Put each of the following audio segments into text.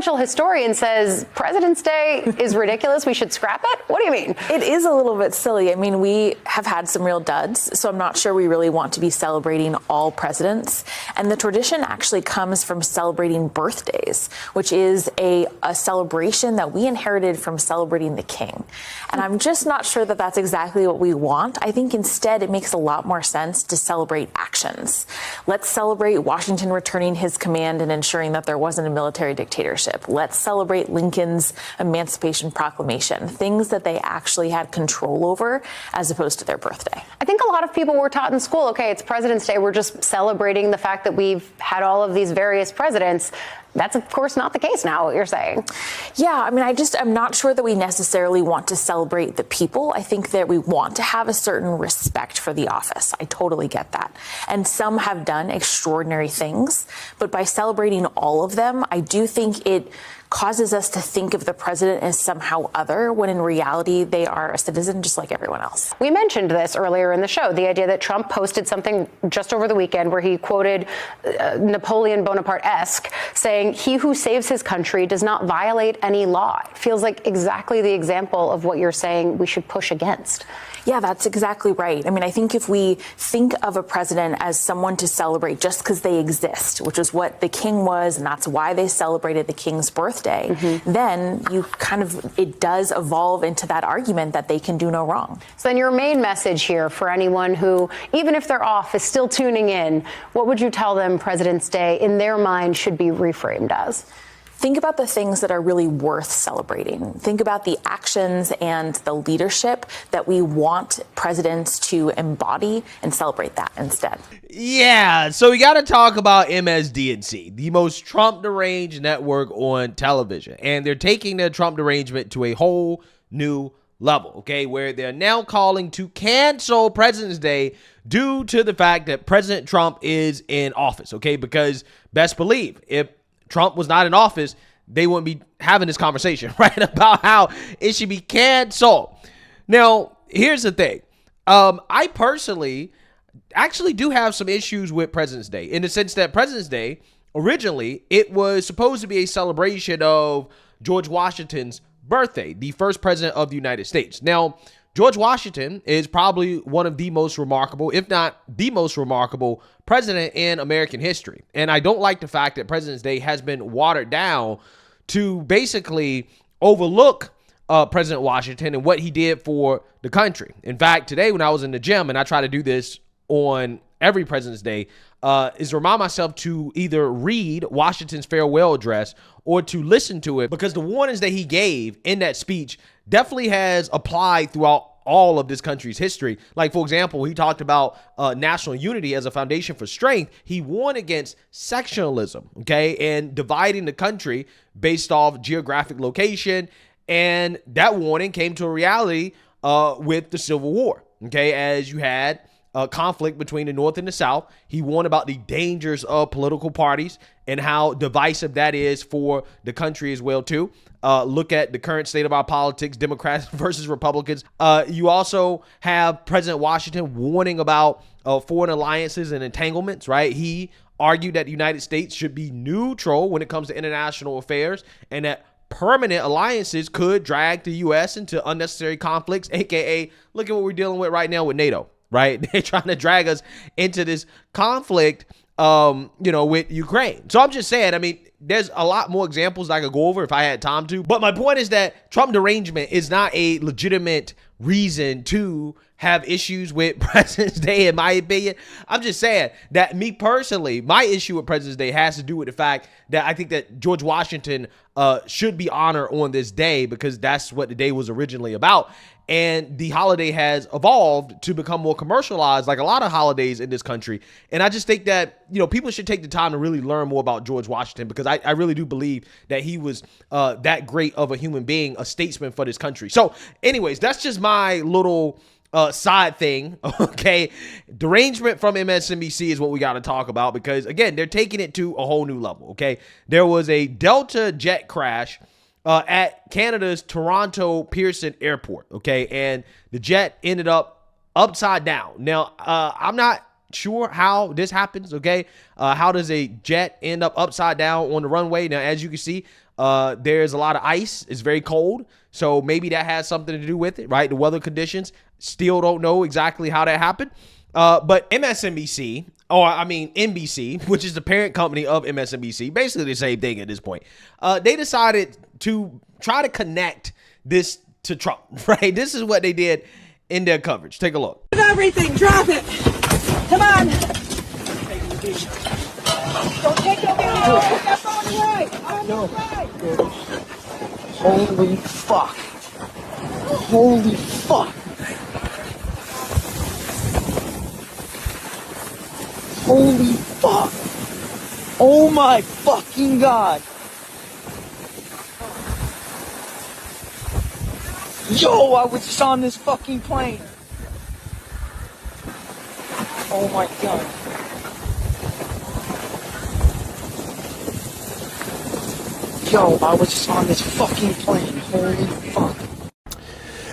presidential historian says President's Day is ridiculous. We should scrap it. What do you mean? It is a little bit silly. I mean, we have had some real duds, so I'm not sure we really want to be celebrating all presidents. And the tradition actually comes from celebrating birthdays, which is a celebration that we inherited from celebrating the king. And I'm just not sure that that's exactly what we want. I think instead it makes a lot more sense to celebrate actions. Let's celebrate Washington returning his command and ensuring that there wasn't a military dictatorship. Let's celebrate Lincoln's Emancipation Proclamation, things that they actually had control over as opposed to their birthday. I think a lot of people were taught in school, okay, it's President's Day. We're just celebrating the fact that we've had all of these various presidents. That's, of course, not the case now, what you're saying. Yeah, I mean, I'm not sure that we necessarily want to celebrate the people. I think that we want to have a certain respect for the office. I totally get that. And some have done extraordinary things. But by celebrating all of them, I do think it causes us to think of the president as somehow other, when in reality they are a citizen just like everyone else. We mentioned this earlier in the show, the idea that Trump posted something just over the weekend where he quoted Napoleon Bonaparte-esque, saying, "He who saves his country does not violate any law." It feels like exactly the example of what you're saying we should push against. Yeah, that's exactly right. I mean, I think if we think of a president as someone to celebrate just because they exist, which is what the king was, and that's why they celebrated the king's birthday, then it does evolve into that argument that they can do no wrong. So then your main message here for anyone who, even if they're off, is still tuning in, what would you tell them President's Day in their mind should be reframed as? Think about the things that are really worth celebrating. Think about the actions and the leadership that we want presidents to embody, and celebrate that instead. Yeah, so we got to talk about MSDNC, the most Trump deranged network on television. And they're taking their Trump derangement to a whole new level, okay, where they're now calling to cancel President's Day due to the fact that President Trump is in office, okay, because best believe if Trump was not in office, they wouldn't be having this conversation, right, about how it should be canceled. Now, here's the thing. I personally actually do have some issues with President's Day, in the sense that President's Day, originally, it was supposed to be a celebration of George Washington's birthday, the first president of the United States. Now, George Washington is probably one of the most remarkable, if not the most remarkable, president in American history. And I don't like the fact that President's Day has been watered down to basically overlook President Washington and what he did for the country. In fact, today when I was in the gym, and I try to do this on every President's Day, is remind myself to either read Washington's farewell address or to listen to it, because the warnings that he gave in that speech definitely has applied throughout all of this country's history. Like, for example, he talked about national unity as a foundation for strength. He warned against sectionalism, okay, and dividing the country based off geographic location. And that warning came to a reality with the Civil War, okay, as you had conflict between the North and the South. He warned about the dangers of political parties and how divisive that is for the country as well, too. Look at the current state of our politics, Democrats versus Republicans. You also have President Washington warning about foreign alliances and entanglements, right? He argued that the United States should be neutral when it comes to international affairs, and that permanent alliances could drag the U.S. into unnecessary conflicts, aka look at what we're dealing with right now with NATO. Right? They're trying to drag us into this conflict, with Ukraine. So I'm just saying, I mean, there's a lot more examples I could go over if I had time to. But my point is that Trump derangement is not a legitimate reason to have issues with President's Day, in my opinion. I'm just saying that me personally, my issue with President's Day has to do with the fact that I think that George Washington should be honored on this day, because that's what the day was originally about. And the holiday has evolved to become more commercialized, like a lot of holidays in this country. And I just think that, people should take the time to really learn more about George Washington, because I really do believe that he was that great of a human being, a statesman for this country. So anyways, that's just my little side thing, okay? Derangement from MSNBC is what we got to talk about, because, again, they're taking it to a whole new level, okay? There was a Delta jet crash at Canada's Toronto Pearson Airport, okay? And the jet ended up upside down. Now, I'm not sure how this happens, okay? How does a jet end up upside down on the runway? Now, as you can see, There's a lot of ice. It's very cold. So maybe that has something to do with it, right? The weather conditions. Still don't know exactly how that happened. But NBC, which is the parent company of MSNBC, basically the same thing at this point. They decided to try to connect this to Trump, right? This is what they did in their coverage. Take a look. Everything, drop it. Come on. Don't take your video. Take that phone away. Holy fuck. Holy fuck. Holy fuck. Oh my fucking God. Yo, I was just on this fucking plane. Oh my God. Yo, I was just on this fucking plane. Holy fuck.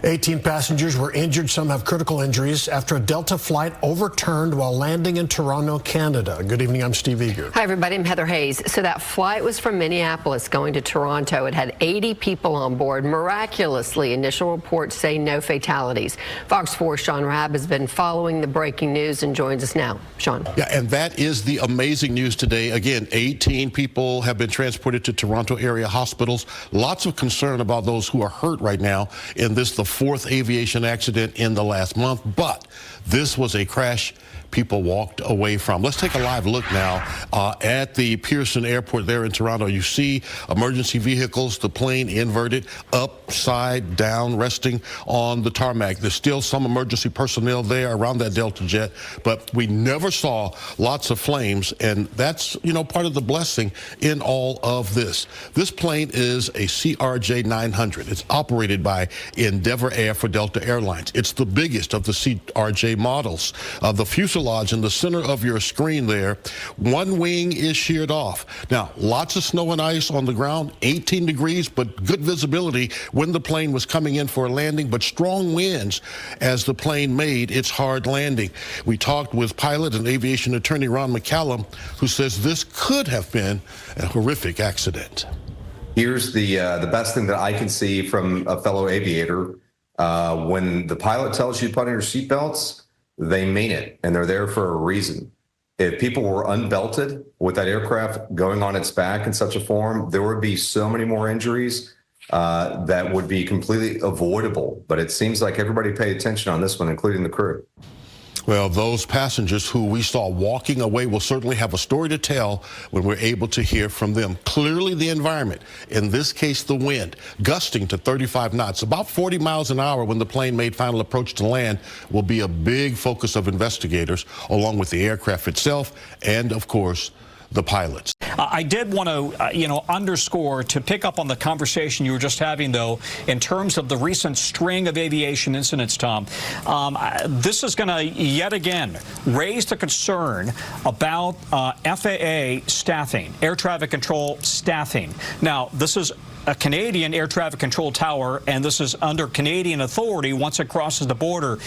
18 passengers were injured. Some have critical injuries after a Delta flight overturned while landing in Toronto, Canada. Good evening. I'm Steve Eager. Hi, everybody. I'm Heather Hayes. So that flight was from Minneapolis going to Toronto. It had 80 people on board. Miraculously, initial reports say no fatalities. Fox 4's Sean Rabb has been following the breaking news and joins us now. Sean. Yeah, and that is the amazing news today. Again, 18 people have been transported to Toronto area hospitals. Lots of concern about those who are hurt right now in this, the fourth aviation accident in the last month, but this was a crash people walked away from. Let's take a live look now at the Pearson Airport there in Toronto. You see emergency vehicles, the plane inverted, upside down, resting on the tarmac. There's still some emergency personnel there around that Delta jet, but we never saw lots of flames, and that's, you know, part of the blessing in all of this. This plane is a CRJ-900. It's operated by Endeavor Air for Delta Air Lines. It's the biggest of the CRJ models. The fuselage in the center of your screen there, one wing is sheared off. Now, lots of snow and ice on the ground, 18 degrees, but good visibility when the plane was coming in for a landing, but strong winds as the plane made its hard landing. We talked with pilot and aviation attorney Ron McCallum, who says this could have been a horrific accident. Here's the best thing that I can see from a fellow aviator. When the pilot tells you to put on your seatbelts, they mean it, and they're there for a reason. If people were unbelted with that aircraft going on its back in such a form, there would be so many more injuries that would be completely avoidable. But it seems like everybody paid attention on this one, including the crew. Well, those passengers who we saw walking away will certainly have a story to tell when we're able to hear from them. Clearly the environment, in this case the wind, gusting to 35 knots, about 40 miles an hour when the plane made final approach to land, will be a big focus of investigators, along with the aircraft itself and, of course, the pilots. I did want to, underscore, to pick up on the conversation you were just having, though, in terms of the recent string of aviation incidents, Tom. This is going to yet again raise the concern about FAA staffing, air traffic control staffing. Now, this is a Canadian air traffic control tower, and this is under Canadian authority once it crosses the border.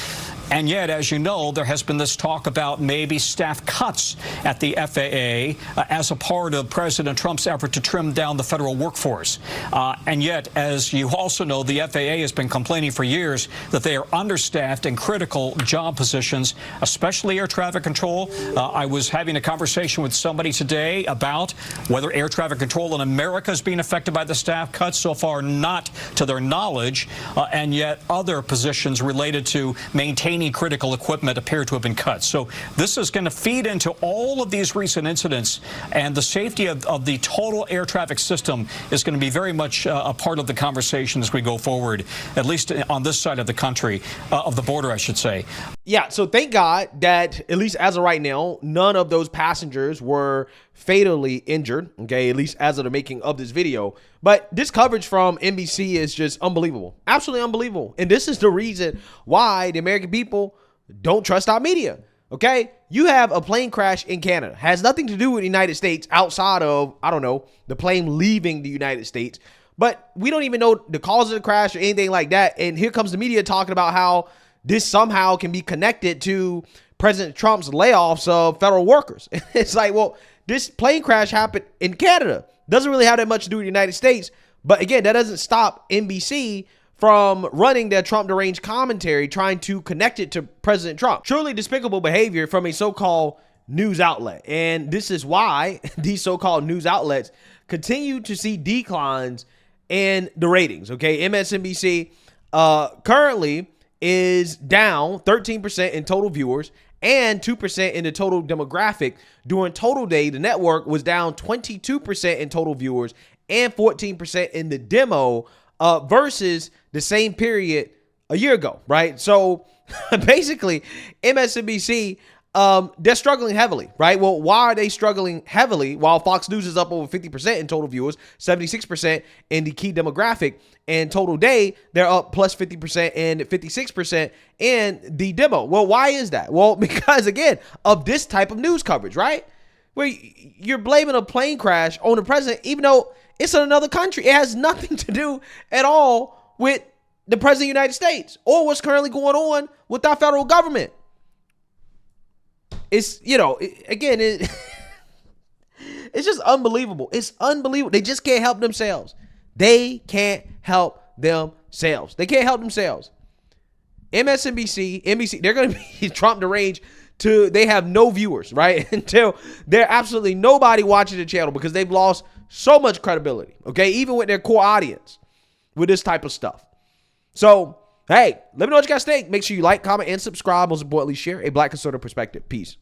And yet, as you know, there has been this talk about maybe staff cuts at the FAA as a part of President Trump's effort to trim down the federal workforce. And yet, as you also know, the FAA has been complaining for years that they are understaffed in critical job positions, especially air traffic control. I was having a conversation with somebody today about whether air traffic control in America is being affected by the staff cuts. So far, not to their knowledge, and yet other positions related to maintaining critical equipment appear to have been cut. So this is going to feed into all of these recent incidents, and the safety of the total air traffic system is going to be very much a part of the conversation as we go forward, at least on this side of the country, of the border, I should say. Yeah, so thank God that, at least as of right now, none of those passengers were fatally injured, okay, at least as of the making of this video. But this coverage from NBC is just unbelievable, absolutely unbelievable. And this is the reason why the American people don't trust our media, okay? You have a plane crash in Canada, has nothing to do with the United States outside of, I don't know, the plane leaving the United States. But we don't even know the cause of the crash or anything like that. And here comes the media talking about how this somehow can be connected to President Trump's layoffs of federal workers. It's like, well, this plane crash happened in Canada. Doesn't really have that much to do with the United States. But again, that doesn't stop NBC from running their Trump deranged commentary, trying to connect it to President Trump. Truly despicable behavior from a so-called news outlet. And this is why these so-called news outlets continue to see declines in the ratings. Okay, MSNBC currently is down 13% in total viewers and 2% in the total demographic. During total day, the network was down 22% in total viewers and 14% in the demo versus the same period a year ago, right? So basically, MSNBC, they're struggling heavily, right? Well, why are they struggling heavily while Fox News is up over 50% in total viewers, 76% in the key demographic, and total day, they're up plus 50% and 56% in the demo? Well, why is that? Well, because, again, of this type of news coverage, right? Where you're blaming a plane crash on the president, even though it's in another country. It has nothing to do at all with the president of the United States or what's currently going on with our federal government. It's, again, it's just unbelievable. It's unbelievable. They just can't help themselves. They can't help themselves. They can't help themselves. MSNBC, NBC, they're going to be Trump deranged to they have no viewers, right? Until they're absolutely nobody watching the channel because they've lost so much credibility, okay? Even with their core audience with this type of stuff. So, hey, let me know what you guys think. Make sure you like, comment, and subscribe. Most importantly, share a Black conservative perspective. Peace.